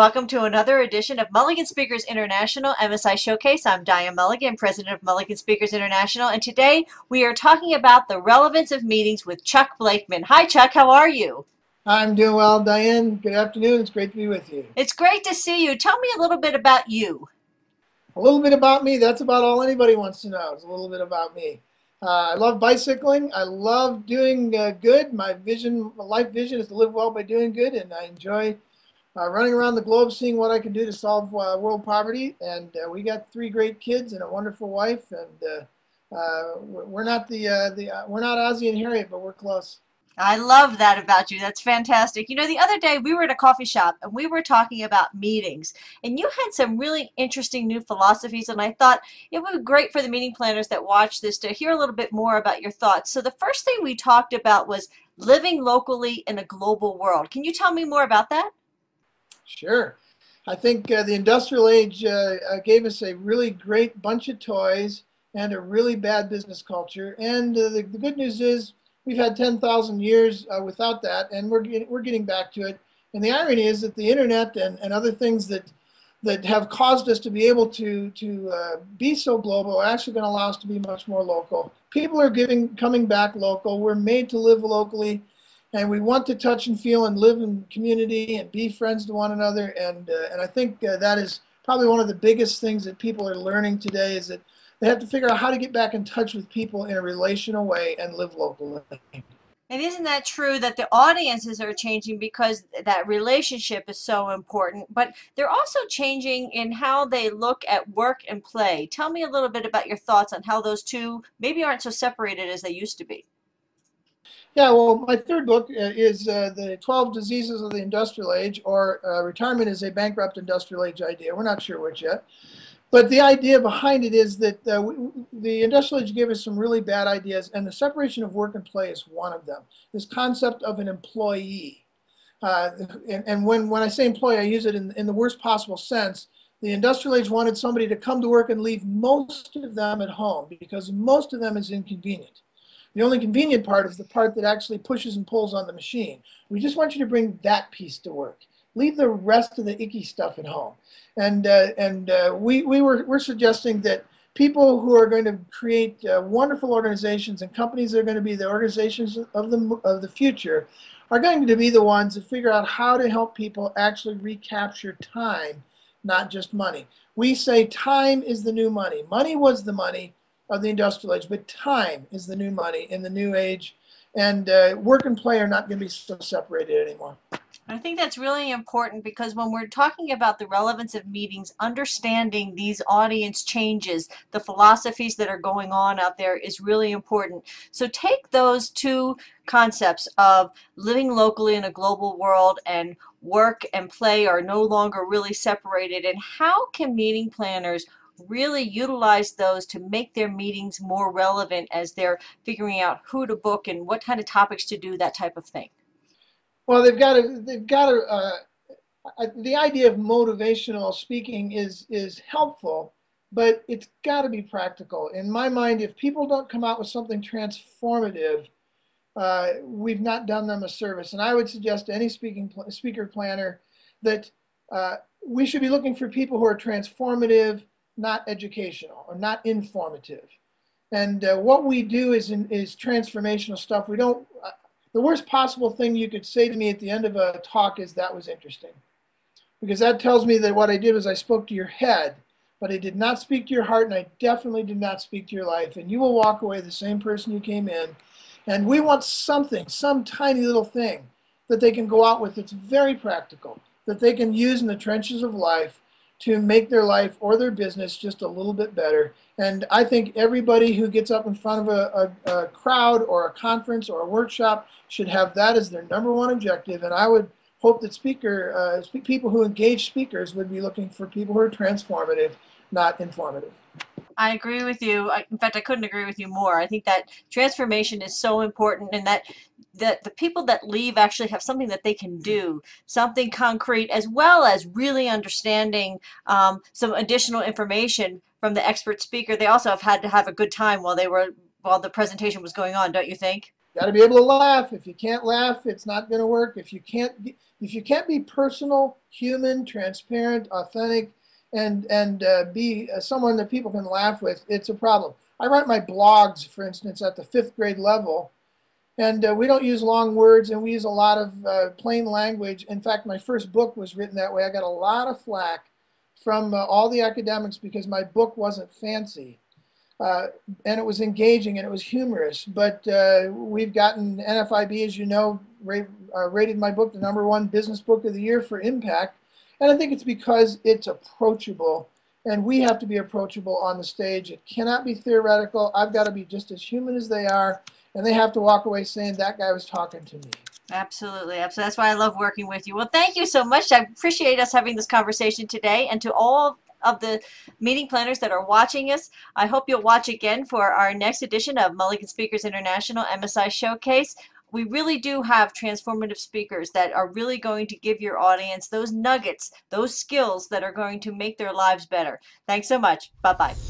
Welcome to another edition of Mulligan Speakers International MSI Showcase. I'm Diane Mulligan, President of Mulligan Speakers International, and today we are talking about the relevance of meetings with Chuck Blakeman. Hi Chuck, how are you? I'm doing well, Diane. Good afternoon. It's great to be with you. It's great to see you. Tell me a little bit about you. A little bit about me. That's about all anybody wants to know. It's a little bit about me. I love bicycling. I love doing good. My life vision is to live well by doing good, and I enjoy running around the globe, seeing what I can do to solve world poverty. And we got three great kids and a wonderful wife. And we're not we're not Ozzie and Harriet, but we're close. I love that about you. That's fantastic. You know, the other day we were at a coffee shop and we were talking about meetings, and you had some really interesting new philosophies, and I thought it would be great for the meeting planners that watch this to hear a little bit more about your thoughts. So the first thing we talked about was living locally in a global world. Can you tell me more about that? Sure. I think the industrial age gave us a really great bunch of toys and a really bad business culture. And the good news is we've had 10,000 years without that, and we're getting back to it. And the irony is that the internet and other things that have caused us to be able to be so global are actually going to allow us to be much more local. People are coming back local. We're made to live locally, and we want to touch and feel and live in community and be friends to one another. And I think that is probably one of the biggest things that people are learning today, is that they have to figure out how to get back in touch with people in a relational way and live locally. And isn't that true that the audiences are changing because that relationship is so important, but they're also changing in how they look at work and play. Tell me a little bit about your thoughts on how those two maybe aren't so separated as they used to be. Yeah, well, my third book is the 12 Diseases of the Industrial Age, or Retirement is a Bankrupt Industrial Age Idea. We're not sure which yet. But the idea behind it is that the industrial age gave us some really bad ideas, and the separation of work and play is one of them. This concept of an employee. And when I say employee, I use it in the worst possible sense. The industrial age wanted somebody to come to work and leave most of them at home, because most of them is inconvenient. The only convenient part is the part that actually pushes and pulls on the machine. We just want you to bring that piece to work. Leave the rest of the icky stuff at home. And we're suggesting that people who are going to create wonderful organizations and companies that are going to be the organizations of the future are going to be the ones that figure out how to help people actually recapture time, not just money. We say time is the new money. Money was the money of the industrial age, but time is the new money in the new age. And work and play are not going to be so separated anymore. I think that's really important, because when we're talking about the relevance of meetings, understanding these audience changes, the philosophies that are going on out there is really important. So take those two concepts of living locally in a global world and work and play are no longer really separated, and how can meeting planners really utilize those to make their meetings more relevant as they're figuring out who to book and what kind of topics to do, that type of thing? Well, the idea of motivational speaking is helpful, but it's got to be practical. In my mind, if people don't come out with something transformative, we've not done them a service. And I would suggest to any speaker planner that we should be looking for people who are transformative, not educational, or not informative. And what we do is transformational stuff. We don't. The worst possible thing you could say to me at the end of a talk is, "That was interesting," because that tells me that what I did was I spoke to your head, but I did not speak to your heart, and I definitely did not speak to your life. And you will walk away the same person you came in. And we want something, some tiny little thing that they can go out with that's very practical, that they can use in the trenches of life to make their life or their business just a little bit better. And I think everybody who gets up in front of a crowd or a conference or a workshop should have that as their number one objective. And I would hope that people who engage speakers would be looking for people who are transformative, not informative. I agree with you. In fact, I couldn't agree with you more. I think that transformation is so important, and that the people that leave actually have something that they can do, something concrete, as well as really understanding some additional information from the expert speaker. They also have had to have a good time while the presentation was going on, don't you think? got to be able to laugh. If you can't laugh, it's not going to work. If you can't be personal, human, transparent, authentic, and be someone that people can laugh with, it's a problem. I write my blogs, for instance, at the 5th grade level, and we don't use long words, and we use a lot of plain language. In fact, my first book was written that way. I got a lot of flack from all the academics because my book wasn't fancy. And it was engaging and it was humorous. But we've gotten NFIB, as you know, rated my book the #1 business book of the year for impact. And I think it's because it's approachable. And we have to be approachable on the stage. It cannot be theoretical. I've got to be just as human as they are. And they have to walk away saying, that guy was talking to me. Absolutely. Absolutely. That's why I love working with you. Well, thank you so much. I appreciate us having this conversation today. And to all of the meeting planners that are watching us, I hope you'll watch again for our next edition of Mulligan Speakers International MSI Showcase. We really do have transformative speakers that are really going to give your audience those nuggets, those skills that are going to make their lives better. Thanks so much. Bye-bye.